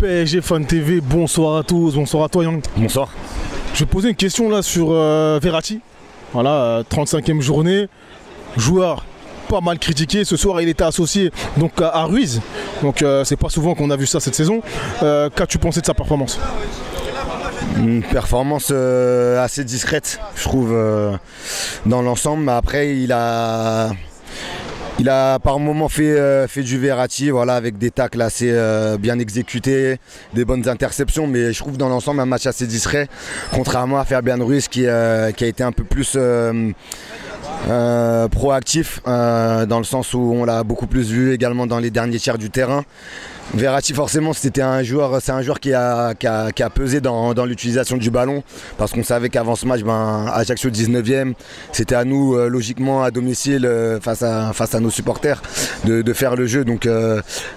PSG Fan TV, bonsoir à tous, bonsoir à toi Yang. Bonsoir. Je vais poser une question là sur Verratti. Voilà, 35e journée, joueur pas mal critiqué. Ce soir il était associé donc à Ruiz. Donc c'est pas souvent qu'on a vu ça cette saison. Qu'as-tu pensé de sa performance? Une performance assez discrète, je trouve, dans l'ensemble. Mais après, il a par moments fait du Verratti, voilà, avec des tacles assez bien exécutés, des bonnes interceptions. Mais je trouve dans l'ensemble un match assez discret, contrairement à Fabian Ruiz qui a été un peu plus proactif, dans le sens où on l'a beaucoup plus vu également dans les derniers tiers du terrain. Verratti forcément c'est un joueur qui a pesé dans l'utilisation du ballon, parce qu'on savait qu'avant ce match, Ajaccio 19e, c'était à nous logiquement à domicile face à nos supporters de faire le jeu. Donc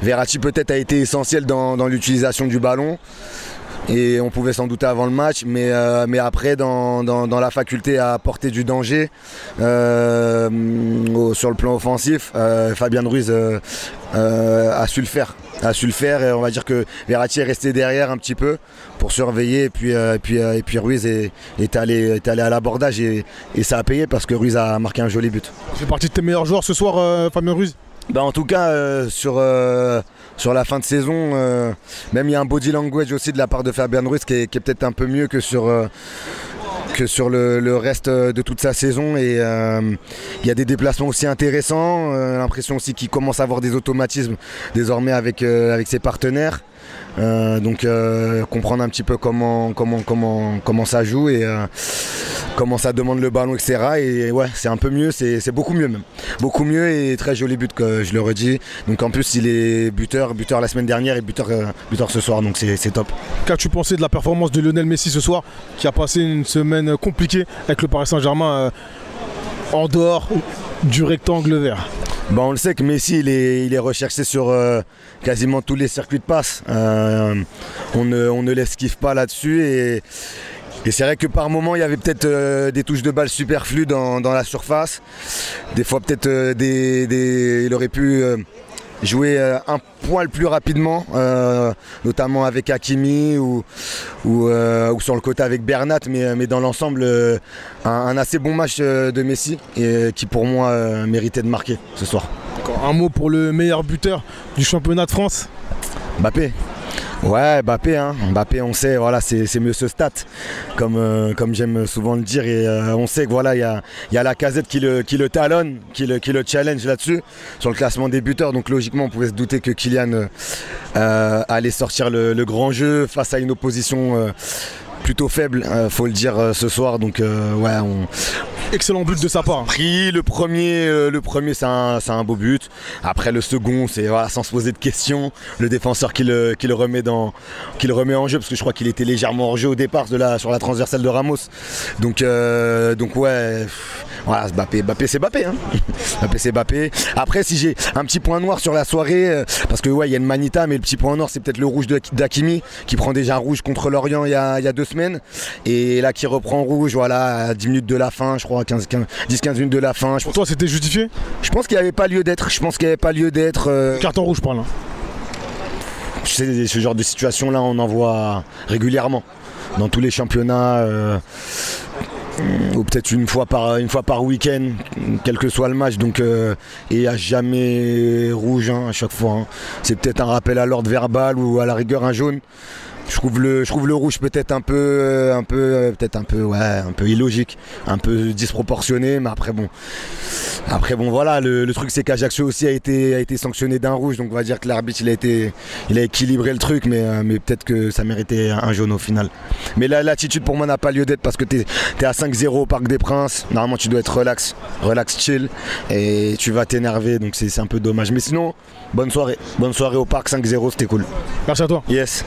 Verratti peut-être a été essentiel dans l'utilisation du ballon. Et on pouvait s'en douter avant le match, mais après dans la faculté à porter du danger sur le plan offensif, Fabian Ruiz a su le faire. Et on va dire que Verratti est resté derrière un petit peu pour surveiller, et puis Ruiz est allé à l'abordage et ça a payé parce que Ruiz a marqué un joli but. Il fait partie de tes meilleurs joueurs ce soir, Fabian Ruiz? En tout cas, sur la fin de saison, même il y a un body language aussi de la part de Fabian Ruiz qui est peut-être un peu mieux que sur le reste de toute sa saison. Et il y a des déplacements aussi intéressants. L'impression aussi qu'il commence à avoir des automatismes désormais avec ses partenaires. Donc comprendre un petit peu comment ça joue et comment ça demande le ballon, etc. Et ouais, c'est un peu mieux, c'est beaucoup mieux même. Beaucoup mieux, et très joli but, que je le redis. Donc en plus il est buteur la semaine dernière et buteur ce soir, donc c'est top. Qu'as-tu pensé de la performance de Lionel Messi ce soir, qui a passé une semaine compliquée avec le Paris Saint-Germain en dehors du rectangle vert? On le sait que Messi il est recherché sur quasiment tous les circuits de passe. On ne l'esquive pas là-dessus, et c'est vrai que par moments il y avait peut-être des touches de balle superflues dans la surface. Des fois peut-être il aurait pu jouer un poil plus rapidement, notamment avec Hakimi ou sur le côté avec Bernat, mais dans l'ensemble un assez bon match de Messi, et qui pour moi méritait de marquer ce soir. Un mot pour le meilleur buteur du championnat de France? Mbappé. Ouais, Mbappé, on sait, voilà, c'est mieux ce stat, comme j'aime souvent le dire, et on sait que voilà, il y a Lacazette qui le talonne, qui le challenge là-dessus, sur le classement des buteurs. Donc logiquement on pouvait se douter que Kylian allait sortir le grand jeu face à une opposition plutôt faible, faut le dire, ce soir. Donc ouais, excellent but de sa part. Le premier c'est un beau but. Après le second, c'est voilà, sans se poser de questions, le défenseur qui le remet en jeu, parce que je crois qu'il était légèrement hors jeu au départ sur la transversale de Ramos. Donc ouais, voilà, Mbappé c'est Mbappé, hein. Mbappé c'est Mbappé. Après, si j'ai un petit point noir sur la soirée, parce que ouais, il y a une manita, mais le petit point noir c'est peut-être le rouge d'Hakimi, qui prend déjà rouge contre Lorient il y a 2 semaines, et là qui reprend rouge, voilà, à 10 minutes de la fin, je crois, 10-15 minutes de la fin. Pour toi c'était justifié? Je pense qu'il n'y avait pas lieu d'être. Carton rouge, par là. Tu sais, ce genre de situation là on en voit régulièrement dans tous les championnats, ou peut-être une fois par week-end, quel que soit le match. Donc et il n'y a jamais rouge, hein, à chaque fois, hein. C'est peut-être un rappel à l'ordre verbal, ou à la rigueur un jaune. Je trouve le rouge peut-être un peu illogique, un peu disproportionné, mais après bon voilà, le truc c'est qu'Ajaccio aussi a été sanctionné d'un rouge, donc on va dire que l'arbitre il a équilibré le truc, mais peut-être que ça méritait un jaune au final. Mais l'attitude pour moi n'a pas lieu d'être, parce que t'es à 5-0 au Parc des Princes, normalement tu dois être relax, chill, et tu vas t'énerver, donc c'est un peu dommage. Mais sinon, bonne soirée au Parc, 5-0, c'était cool. Merci à toi. Yes.